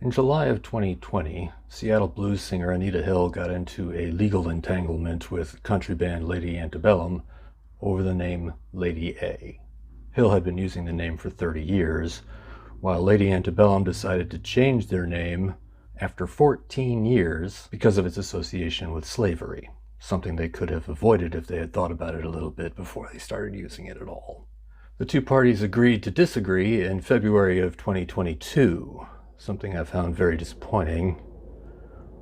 In July of 2020, Seattle blues singer Anita Hill got into a legal entanglement with country band Lady Antebellum over the name Lady A. Hill had been using the name for 30 years, while Lady Antebellum decided to change their name after 14 years because of its association with slavery, something they could have avoided if they had thought about it a little bit before they started using it at all. The two parties agreed to disagree in February of 2022, something I found very disappointing.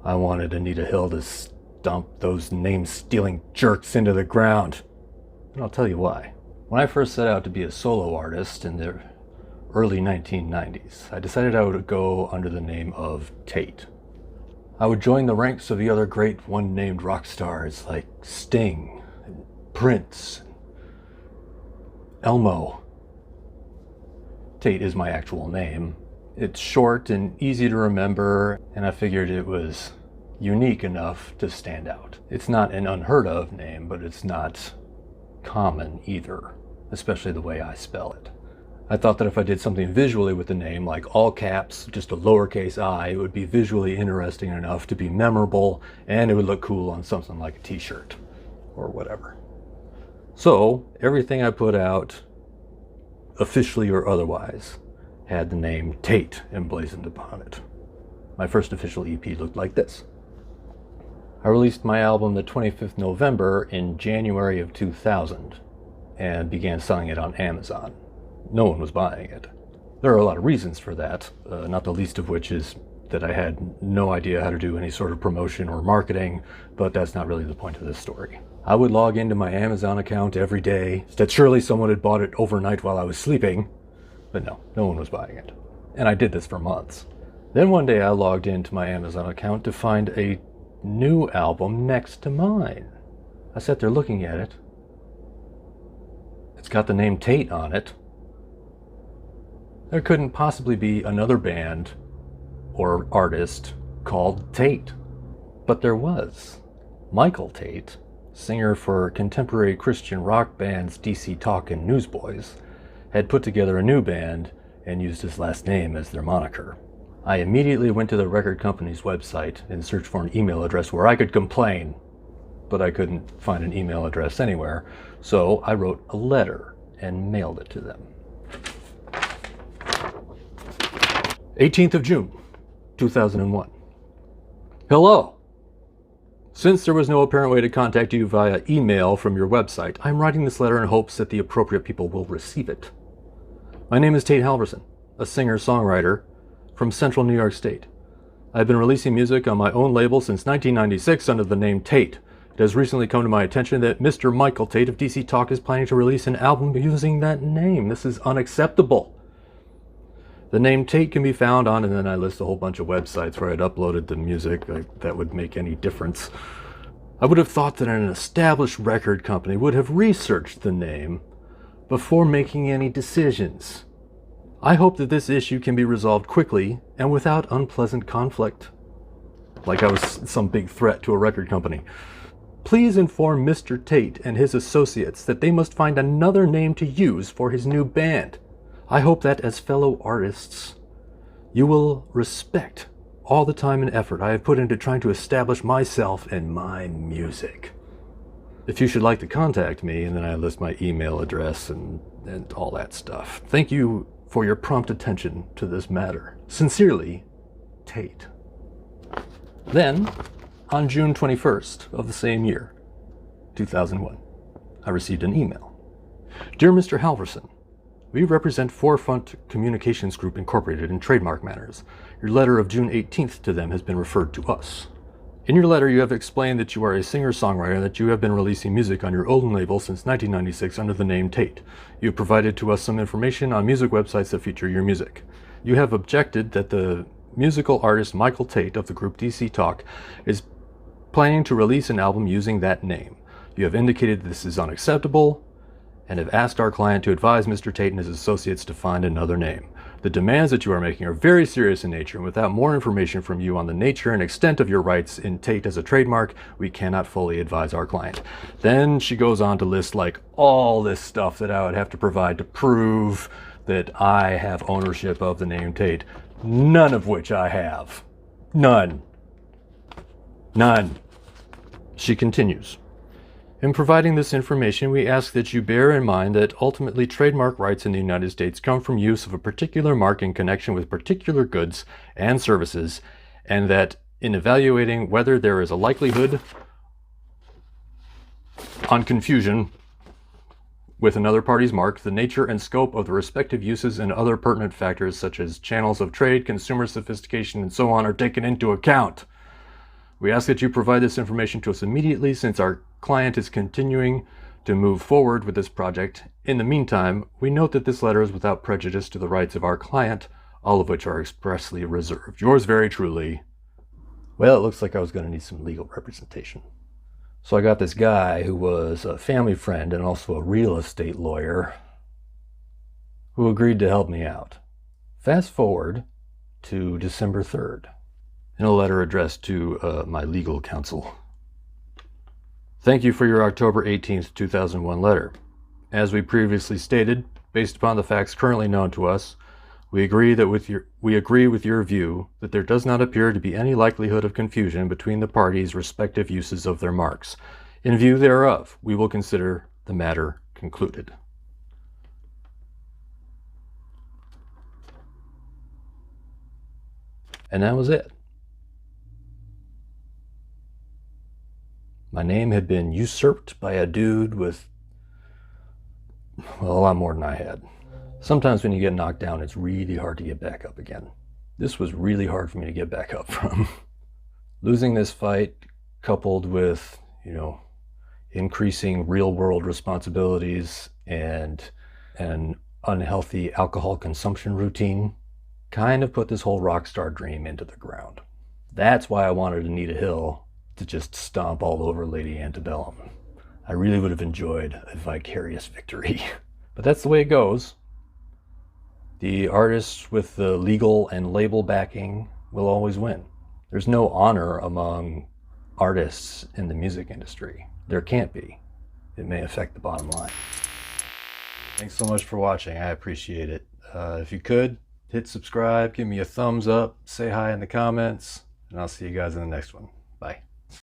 I wanted Anita Hill to stomp those name-stealing jerks into the ground. And I'll tell you why. When I first set out to be a solo artist in the early 1990s, I decided I would go under the name of Tait. I would join the ranks of the other great one-named rock stars like Sting, and Prince, and Elmo. Tait is my actual name. It's short and easy to remember, and I figured it was unique enough to stand out. It's not an unheard of name, but it's not common either, especially the way I spell it. I thought that if I did something visually with the name, like all caps, just a lowercase I, it would be visually interesting enough to be memorable, and it would look cool on something like a t-shirt or whatever. So everything I put out, officially or otherwise, had the name Tait emblazoned upon it. My first official EP looked like this. I released my album the 25th November in January of 2000 and began selling it on Amazon. No one was buying it. There are a lot of reasons for that, not the least of which is that I had no idea how to do any sort of promotion or marketing, but that's not really the point of this story. I would log into my Amazon account every day, that surely someone had bought it overnight while I was sleeping, but no one was buying it. And I did this for months. Then one day I logged into my Amazon account to find a new album next to mine. I sat there looking at it. It's got the name Tait on it. There couldn't possibly be another band or artist called Tait. But there was. Michael Tait, singer for contemporary Christian rock bands DC Talk and Newsboys, had put together a new band and used his last name as their moniker. I immediately went to the record company's website and searched for an email address where I could complain, but I couldn't find an email address anywhere, so I wrote a letter and mailed it to them. 18th of June, 2001. Hello. Since there was no apparent way to contact you via email from your website, I'm writing this letter in hopes that the appropriate people will receive it. My name is Tait Halverson, a singer-songwriter from Central New York State. I've been releasing music on my own label since 1996 under the name Tait. It has recently come to my attention that Mr. Michael Tait of DC Talk is planning to release an album using that name. This is unacceptable. The name Tait can be found on, and then I list a whole bunch of websites where I'd uploaded the music that would make any difference. I would have thought that an established record company would have researched the name before making any decisions. I hope that this issue can be resolved quickly and without unpleasant conflict. Like I was some big threat to a record company. Please inform Mr. Tait and his associates that they must find another name to use for his new band. I hope that as fellow artists, you will respect all the time and effort I have put into trying to establish myself and my music. If you should like to contact me, and then I list my email address and all that stuff. Thank you for your prompt attention to this matter. Sincerely, Tait. Then, on June 21st of the same year, 2001, I received an email. Dear Mr. Halverson, we represent Forefront Communications Group Incorporated in trademark matters. Your letter of June 18th to them has been referred to us. In your letter, you have explained that you are a singer-songwriter and that you have been releasing music on your own label since 1996 under the name Tait. You have provided to us some information on music websites that feature your music. You have objected that the musical artist Michael Tait of the group DC Talk is planning to release an album using that name. You have indicated this is unacceptable and have asked our client to advise Mr. Tait and his associates to find another name. The demands that you are making are very serious in nature, and without more information from you on the nature and extent of your rights in Tait as a trademark, we cannot fully advise our client. Then she goes on to list like all this stuff that I would have to provide to prove that I have ownership of the name Tait. None of which I have. None. None. She continues. In providing this information, we ask that you bear in mind that ultimately trademark rights in the United States come from use of a particular mark in connection with particular goods and services, and that in evaluating whether there is a likelihood on confusion with another party's mark, the nature and scope of the respective uses and other pertinent factors such as channels of trade, consumer sophistication, and so on are taken into account. We ask that you provide this information to us immediately since our client is continuing to move forward with this project. In the meantime, we note that this letter is without prejudice to the rights of our client, all of which are expressly reserved. Yours very truly. Well, it looks like I was going to need some legal representation. So I got this guy who was a family friend and also a real estate lawyer who agreed to help me out. Fast forward to December 3rd. In a letter addressed to my legal counsel. Thank you for your October 18th, 2001 letter. As we previously stated, based upon the facts currently known to us, we agree with your view that there does not appear to be any likelihood of confusion between the parties' respective uses of their marks. In view thereof, we will consider the matter concluded. And that was it. My name had been usurped by a dude with, well, a lot more than I had. Sometimes when you get knocked down, it's really hard to get back up again. This was really hard for me to get back up from. Losing this fight, coupled with, increasing real-world responsibilities and an unhealthy alcohol consumption routine, kind of put this whole rock star dream into the ground. That's why I wanted Anita Hill to just stomp all over Lady Antebellum. I really would have enjoyed a vicarious victory. But that's the way it goes. The artists with the legal and label backing will always win. There's no honor among artists in the music industry. There can't be. It may affect the bottom line. Thanks so much for watching. I appreciate it. If you could, hit subscribe, give me a thumbs up, say hi in the comments, and I'll see you guys in the next one.